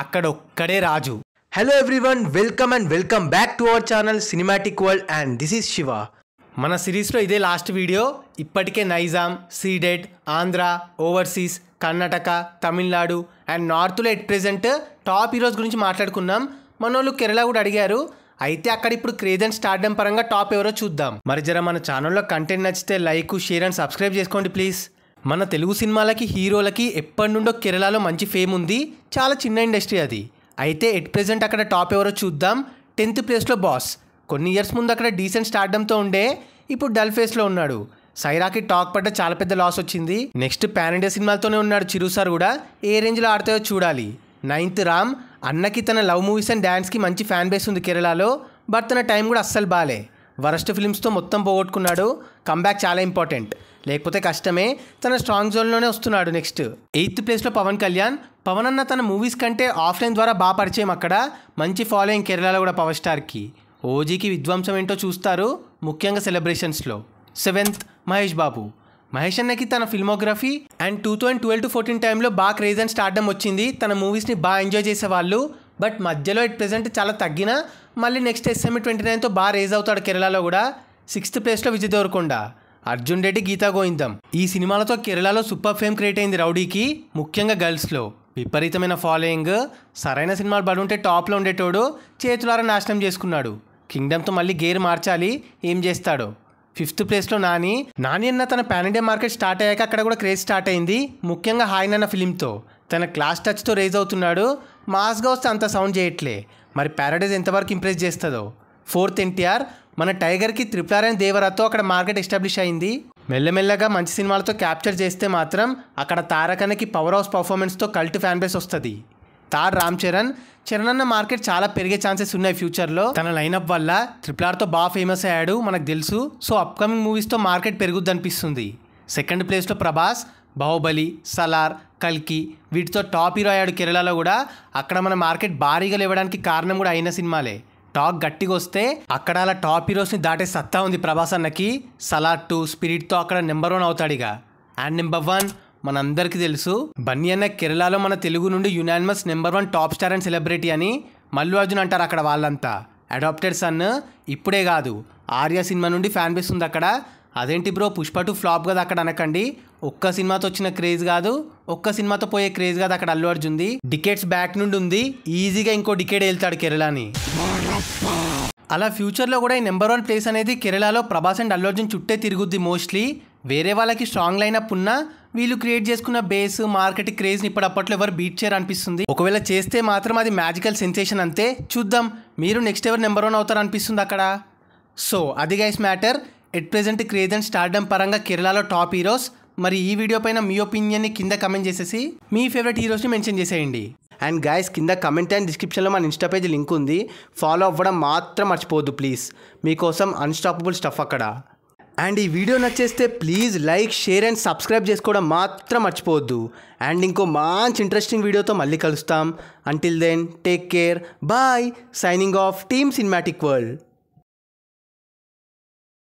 అక్కడ ఒక్కడే రాజు. Hello everyone, welcome back to our channel cinematic world and this is Shiva. మన సిరీస్లో ఇదే లాస్ట్ వీడియో. ఇప్పటికే Nizam, Ceded, Andhra, overseas, Karnataka, Tamil Nadu and నార్త్లో ఎట్ ప్రెజెంట్ టాప్ హీరోస్ గురించి మాట్లాడుకున్నాం. మనోళ్ళు కేరళ కూడా అడిగారు. అయితే అక్కడ ఇప్పుడు క్రేజ్ అండ్ స్టార్డమ్ పరంగా టాప్ ఎవరో చూద్దాం. మరి జర మన ఛానల్లో కంటెంట్ నచ్చితే లైక్, షేర్ అండ్ సబ్స్క్రైబ్ చేసుకోండి ప్లీజ్. మన తెలుగు సినిమాలకి, హీరోలకి ఎప్పటి నుండో కేరళలో మంచి ఫేమ్ ఉంది. చాలా చిన్న ఇండస్ట్రీ అది. అయితే ఎట్ ప్రెజెంట్ అక్కడ టాప్ ఎవరో చూద్దాం. 10th ప్లేస్లో బాస్. కొన్ని ఇయర్స్ ముందు అక్కడ డీసెంట్ స్టార్డమ్తో ఉండే, ఇప్పుడు డల్ ఫేస్లో ఉన్నాడు. సైరాకి టాక్ పడ్డ చాలా పెద్ద లాస్ వచ్చింది. నెక్స్ట్ పాన్ ఇండియా సినిమాలతోనే ఉన్నాడు. చిరు సార్ కూడా ఏ రేంజ్లో ఆడతాయో చూడాలి. 9th రామ్. అన్నకి తన లవ్ మూవీస్ అండ్ డ్యాన్స్కి మంచి ఫ్యాన్ బేస్ ఉంది కేరళలో. బట్ తన టైం కూడా అస్సలు బాలే. వరస్ట్ ఫిల్మ్స్తో మొత్తం పోగొట్టుకున్నాడు. కంబ్యాక్ చాలా ఇంపార్టెంట్, లేకపోతే కష్టమే. తన స్ట్రాంగ్ జోన్లోనే వస్తున్నాడు. నెక్స్ట్ 8th ప్లేస్లో పవన్ కళ్యాణ్. పవన్ అన్న తన మూవీస్ కంటే ఆఫ్లైన్ ద్వారా బాగా పరిచయం. అక్కడ మంచి ఫాలోయింగ్ కేరళలో కూడా పవర్ స్టార్కి. ఓజీకి విధ్వంసం ఏంటో చూస్తారు, ముఖ్యంగా సెలబ్రేషన్స్లో. 7th మహేష్ బాబు. మహేష్ అన్నకి తన ఫిల్మోగ్రఫీ అండ్ 2012-14 టైంలో బాగా క్రేజ్ అండ్ స్టార్డమ్ వచ్చింది. తన మూవీస్ని బాగా ఎంజాయ్ చేసేవాళ్ళు. బట్ మధ్యలో ఎట్ ప్రెజెంట్ చాలా తగ్గిన, మళ్ళీ నెక్స్ట్ SMA 29తో బాగా రేజ్ అవుతాడు కేరళలో కూడా. 6th ప్లేస్లో విజయ్ దేవరకొండ. అర్జున్ రెడ్డి, గీతా గోవిందం. ఈ సినిమాలతో కేరళలో సూపర్ ఫేమ్ క్రియేట్ అయింది రౌడీకి, ముఖ్యంగా గర్ల్స్లో. విపరీతమైన ఫాలోయింగ్. సరైన సినిమాలు పడుంటే టాప్లో ఉండేటోడు చేతులారా నాశనం చేసుకున్నాడు. కింగ్డమ్తో మళ్ళీ గేర్ మార్చాలి, ఏం చేస్తాడో. 5th ప్లేస్లో నాని అన్న తన పాన్ ఇండియా మార్కెట్ స్టార్ట్ అయ్యాక అక్కడ కూడా క్రేజ్ స్టార్ట్ అయింది, ముఖ్యంగా హాయ్ నాన్న ఫిలింతో. తన క్లాస్ టచ్తో రేజ్ అవుతున్నాడు. మాస్గా వస్తే అంత సౌండ్ చేయట్లే. మరి ప్యారడైజ్ ఎంతవరకు ఇంప్రెస్ చేస్తుందో. 4th ఎన్టీఆర్. మన టైగర్కి RRR అండ్ దేవరాతో అక్కడ మార్కెట్ ఎస్టాబ్లిష్ అయింది. మెల్లమెల్లగా మంచి సినిమాలతో క్యాప్చర్ చేస్తే మాత్రం అక్కడ తారకన్నకి పవర్ హౌస్ పర్ఫార్మెన్స్తో కల్ట్ ఫ్యాన్ బేస్ వస్తుంది. రామ్ చరణ్ అన్న మార్కెట్ చాలా పెరిగే ఛాన్సెస్ ఉన్నాయి ఫ్యూచర్లో. తన లైనప్ వల్ల RRRతో బాగా ఫేమస్ అయ్యాడు, మనకు తెలుసు. సో అప్కమింగ్ మూవీస్తో మార్కెట్ పెరుగుద్ది అనిపిస్తుంది. 2nd ప్లేస్లో ప్రభాస్. బాహుబలి, సలార్, కల్కి వీటితో టాప్ హీరో అయ్యాడు కేరళలో కూడా. అక్కడ మన మార్కెట్ భారీగా లేవడానికి కారణం కూడా అయిన సినిమాలే. టాక్ గట్టిగా వస్తే అక్కడ అలా టాప్ హీరోస్ని దాటే సత్తా ఉంది ప్రభాస్ అన్నకి. సలార్ 2, స్పిరిట్తో అక్కడ నెంబర్ 1 అవుతాడు ఇక. అండ్ నెంబర్ 1 మనందరికీ తెలుసు, బన్నీ అన్న కేరళలో మన తెలుగు నుండి unanimous number 1 top star and celebrity అని మల్లు అర్జున్ అంటారు అక్కడ వాళ్ళంతా. Adapted son. ఇప్పుడే కాదు, ఆర్య సినిమా నుండి ఫ్యాన్ బేస్ ఉంది అక్కడ. అదేంటి బ్రో, పుష్ప 2 ఫ్లాప్ కదా అక్కడ అనకండి. ఒక్క సినిమాతో వచ్చిన క్రేజ్ కాదు, ఒక్క సినిమాతో పోయే క్రేజ్ కాదు అక్కడ అల్లు అర్జున్ది. డికేట్స్ బ్యాక్ నుండి ఉంది. ఈజీగా ఇంకో డికేడ్ వెళ్తాడు కేరళని. అలా ఫ్యూచర్లో కూడా ఈ నెంబర్ 1 ప్లేస్ అనేది కేరళలో ప్రభాస్ అండ్ అల్లు అర్జున్ చుట్టే తిరుగుద్ది మోస్ట్లీ. వేరే వాళ్ళకి స్ట్రాంగ్ లైనప్ ఉన్నా వీళ్ళు క్రియేట్ చేసుకున్న బేస్, మార్కెట్ క్రేజ్ని ఇప్పటిప్పట్లో ఎవరు బీట్ చేయరు అనిపిస్తుంది. ఒకవేళ చేస్తే మాత్రం అది మ్యాజికల్ సెన్సేషన్ అంతే. చూద్దాం మీరు నెక్స్ట్ ఎవరు నెంబర్ 1 అవుతారు అనిపిస్తుంది అక్కడ. సో అది guys matter. At present craze and stardom పరంగా కేరళలో టాప్ హీరోస్. మరి ఈ వీడియో పైన మీ ఒపీనియన్ని కింద కమెంట్ చేసేసి మీ ఫేవరెట్ హీరోస్ని మెన్షన్ చేసేయండి. అండ్ గైస్, కింద కమెంట్ అండ్ డిస్క్రిప్షన్లో మన ఇన్స్టా పేజ్ లింక్ ఉంది. ఫాలో అవ్వడం మాత్రం మర్చిపోవద్దు ప్లీజ్. మీకోసం అన్స్టాపబుల్ స్టఫ్ అక్కడ. అండ్ ఈ వీడియో నచ్చేస్తే please like, share and subscribe చేసుకోవడం మాత్రం మర్చిపోవద్దు. అండ్ ఇంకో మంచి ఇంట్రెస్టింగ్ వీడియోతో మళ్ళీ కలుస్తాం. Until then take care, bye. Signing off team cinematic world.